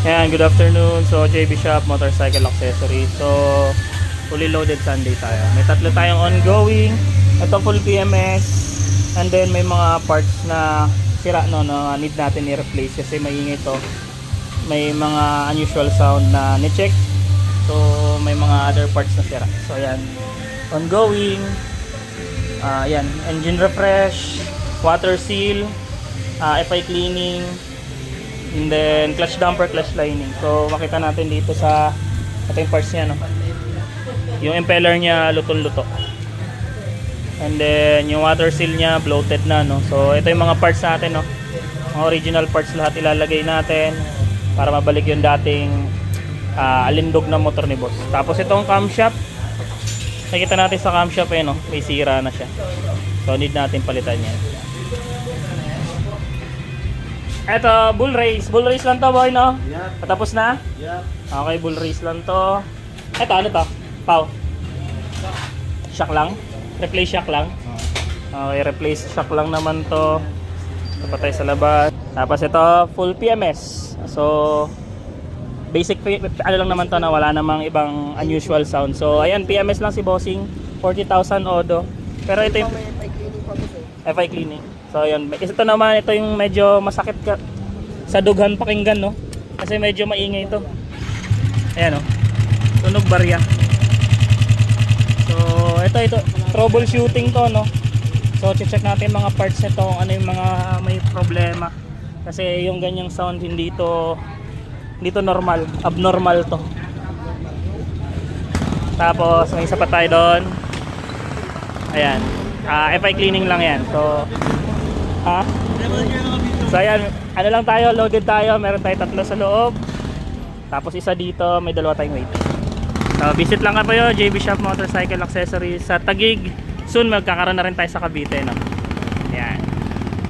Ayan, good afternoon. So, JB Shop Motorcycle Accessories. So, fully loaded Sunday tayo. May tatlo tayong ongoing. Ito full PMS. And then may mga parts na sira no, na need natin i-replace kasi maingay to. May mga unusual sound na ni-check. So, may mga other parts na sira. So, ayan. Ongoing. Ayan, engine refresh, water seal, FI cleaning, and then clutch damper, clutch lining. So makita natin dito sa ating parts niya, no? Yung impeller niya lutong-luto. And then yung water seal niya bloated na, no? So ito yung mga parts natin, no? Mga original parts lahat ilalagay natin para mabalik yung dating alindog na motor ni boss. Tapos itong camshaft, nakita natin sa camshaft, no? May sira na siya. So need natin palitan yan. Eto, bull race. Bull race lang to, boy, no? Yeah. Patapos na? Yeah. Okay, bull race lang to. Eto, ano to? Pau. Shock lang? Replace shock lang? Okay, replace shock lang naman to. Ito pa tayo sa labas. Tapos ito, full PMS. So, basic, ano lang naman to na wala namang ibang unusual sound. So, ayan, PMS lang si Bossing. 40,000 odo. Pero ito yung FI cleaning. So yun, ito naman, ito yung medyo masakit ka sa dughan pakinggan, no? Kasi medyo maingay ito. Ayan, no? Tunog barya. So ito troubleshooting to, no? So check natin mga parts nito kung ano yung mga may problema. Kasi yung ganyang sound hindi to normal, abnormal to. Tapos may isa pa tayo doon. Ayan. FI cleaning lang yan. So so ayan, ano lang tayo, loaded tayo. Meron tayo tatlo sa loob. Tapos isa dito, may dalawa tayong wait. So visit lang kayo, JB Shop Motorcycle Accessories sa Taguig. Soon magkakaroon na rin tayo sa Cavite, no? Ayan.